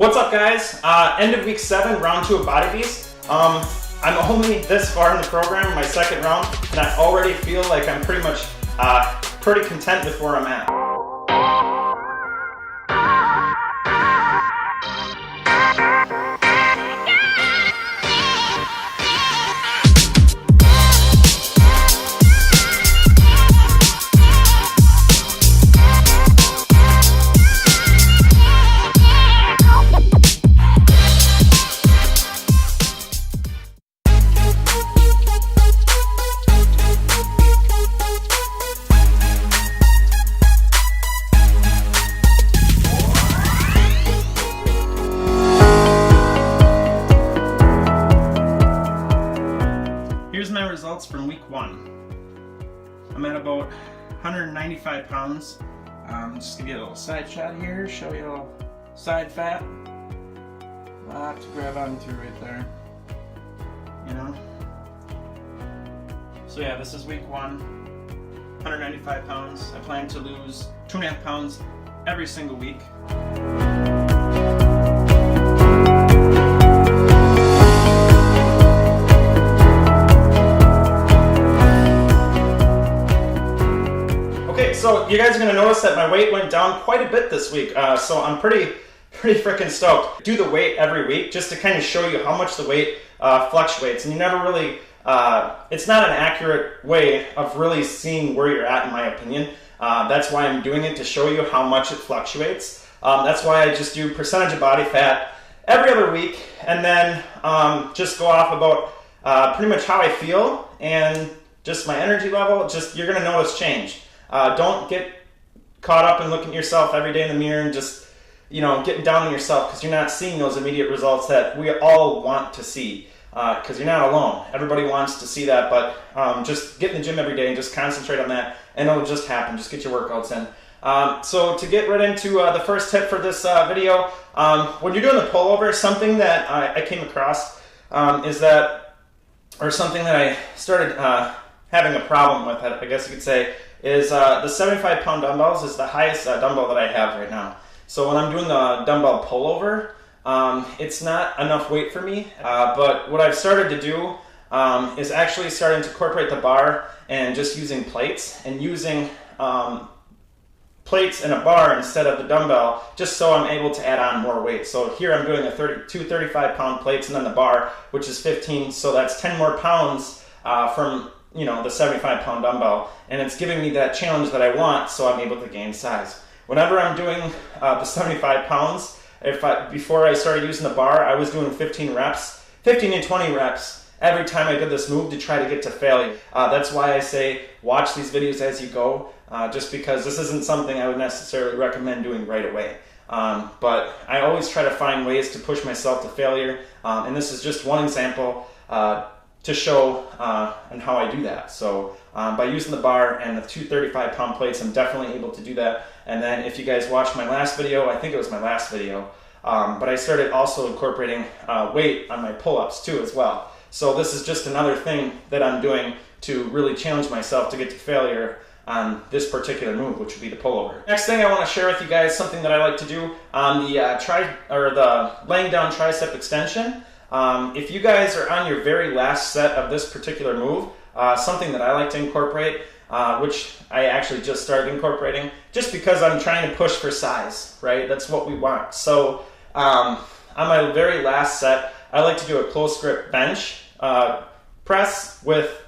What's up, guys? End of week 7, round 2 of Body Beast. I'm only this far in the program, my second round, and I already feel like I'm pretty much pretty content with where I'm at. Here's my results from week 1. I'm at about 195 pounds. Just to get a little side shot here, show you a little side fat. A lot to grab onto right there, you know. So yeah, this is week 1, 195 pounds. I plan to lose 2.5 pounds every single week. So you guys are going to notice that my weight went down quite a bit this week, so I'm pretty freaking stoked. Do the weight every week just to kind of show you how much the weight fluctuates, and you never really, it's not an accurate way of really seeing where you're at, in my opinion. That's why I'm doing it, to show you how much it fluctuates. That's why I just do percentage of body fat every other week, and then just go off about pretty much how I feel and just my energy level. Just, you're going to notice change. Don't get caught up in looking at yourself every day in the mirror and just, you know, getting down on yourself because you're not seeing those immediate results that we all want to see, because you're not alone. Everybody wants to see that, but just get in the gym every day and just concentrate on that, and it'll just happen. Just get your workouts in. So to get right into the first tip for this video, when you're doing the pullover, something that I came across is that, or something that I started having a problem with, I guess you could say, is the 75-pound dumbbells is the highest dumbbell that I have right now. So when I'm doing the dumbbell pullover, it's not enough weight for me, but what I've started to do is actually starting to incorporate the bar and just using plates, and using plates and a bar instead of the dumbbell, just so I'm able to add on more weight. So here I'm doing two 35-pound plates and then the bar, which is 15, so that's 10 more pounds from, you know, the 75-pound dumbbell, and it's giving me that challenge that I want, so I'm able to gain size. Whenever I'm doing the 75 pounds, before I started using the bar, I was doing 15 to 20 reps every time I did this move to try to get to failure. That's why I say watch these videos as you go, just because this isn't something I would necessarily recommend doing right away. But I always try to find ways to push myself to failure, and this is just one example to show and how I do that. So by using the bar and the two 35-pound plates, I'm definitely able to do that. And then if you guys watched my last video, I think it was my last video, but I started also incorporating weight on my pull-ups too as well. So this is just another thing that I'm doing to really challenge myself to get to failure on this particular move, which would be the pullover. Next thing I want to share with you guys, something that I like to do on the the laying down tricep extension. If you guys are on your very last set of this particular move, something that I like to incorporate, which I actually just started incorporating, just because I'm trying to push for size, right? That's what we want. So on my very last set, I like to do a close grip bench press with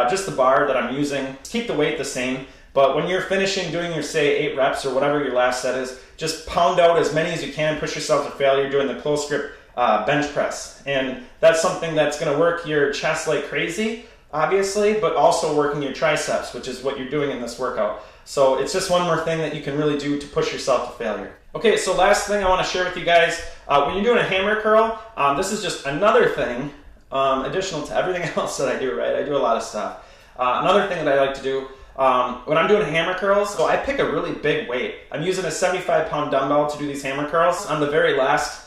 just the bar that I'm using. Keep the weight the same, but when you're finishing doing your, say, 8 reps or whatever your last set is, just pound out as many as you can, push yourself to failure doing the close grip bench press. And that's something that's going to work your chest like crazy, obviously, but also working your triceps, which is what you're doing in this workout. So it's just one more thing that you can really do to push yourself to failure. Okay, so last thing I want to share with you guys, when you're doing a hammer curl, this is just another thing, additional to everything else that I do, right? I do a lot of stuff. Another thing that I like to do, when I'm doing hammer curls, so I pick a really big weight. I'm using a 75-pound dumbbell to do these hammer curls. On the very last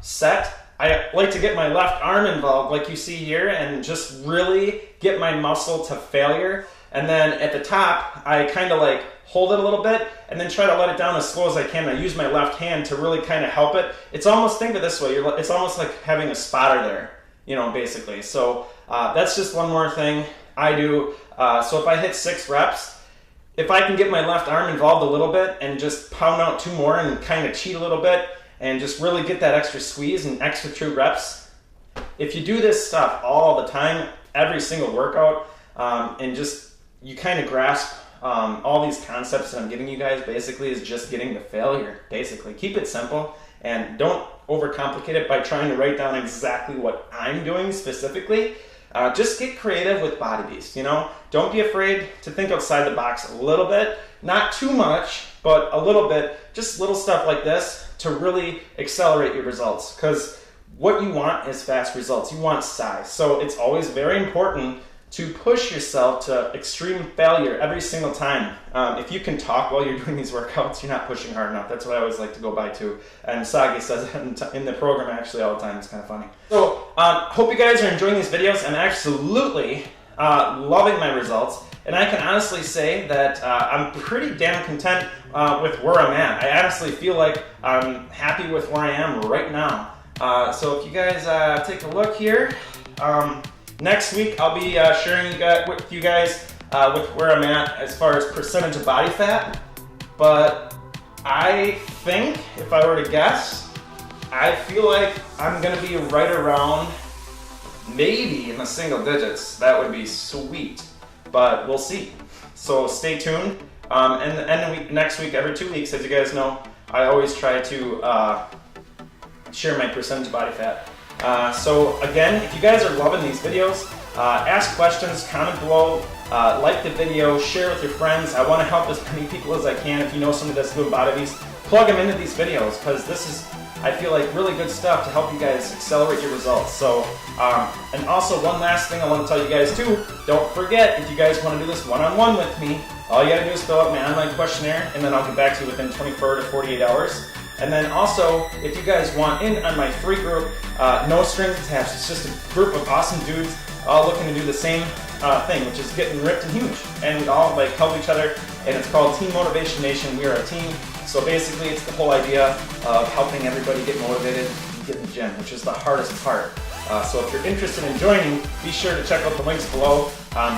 set, I like to get my left arm involved, like you see here, and just really get my muscle to failure. And then at the top, I kind of like hold it a little bit, and then try to let it down as slow as I can. I use my left hand to really kind of help it. It's almost, think of it this way, it's almost like having a spotter there, you know, basically. So that's just one more thing I do. So if I hit 6 reps, if I can get my left arm involved a little bit and just pound out 2 more and kind of cheat a little bit and just really get that extra squeeze and extra true reps, if you do this stuff all the time, every single workout, and just you kind of grasp all these concepts that I'm giving you guys, basically is just getting to failure. Basically, keep it simple and don't overcomplicate it by trying to write down exactly what I'm doing specifically. Just get creative with Body Beast, you know? Don't be afraid to think outside the box a little bit. Not too much, but a little bit. Just little stuff like this to really accelerate your results. Because what you want is fast results. You want size. So it's always very important to push yourself to extreme failure every single time. If you can talk while you're doing these workouts, you're not pushing hard enough. That's what I always like to go by too. And Sagi says it in the program actually all the time. It's kind of funny. So hope you guys are enjoying these videos. I'm absolutely loving my results. And I can honestly say that I'm pretty damn content with where I'm at. I honestly feel like I'm happy with where I am right now. So if you guys take a look here, next week I'll be sharing with you guys with where I'm at as far as percentage of body fat. But I think, if I were to guess, I feel like I'm going to be right around maybe in the single digits. That would be sweet, but we'll see. So stay tuned. And next week, every 2 weeks, as you guys know, I always try to share my percentage of body fat. So again, if you guys are loving these videos, ask questions, comment below, like the video, share with your friends. I want to help as many people as I can. If you know somebody that's doing Body Beast, plug them into these videos, because this is, I feel like, really good stuff to help you guys accelerate your results. So, and also one last thing I want to tell you guys too, don't forget, if you guys want to do this one-on-one with me, all you gotta do is fill out my online questionnaire, and then I'll get back to you within 24 to 48 hours. And then also, if you guys want in on my free group, no strings attached, it's just a group of awesome dudes all looking to do the same thing, which is getting ripped and huge. And we all like help each other, and it's called Team Motivation Nation. We are a team. So basically, it's the whole idea of helping everybody get motivated and get in the gym, which is the hardest part. So if you're interested in joining, be sure to check out the links below.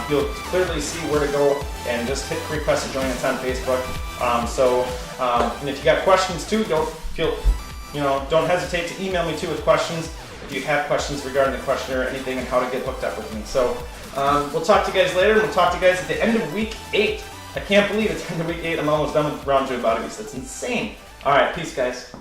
You'll clearly see where to go, and just hit request to join us on Facebook. And if you got questions too, don't hesitate to email me too with questions if you have questions regarding the questionnaire or anything and how to get hooked up with me. So we'll talk to you guys later, and we'll talk to you guys at the end of week 8. I can't believe it's end of week 8. I'm almost done with Round 2 of Body Beast. That's insane. All right, peace, guys.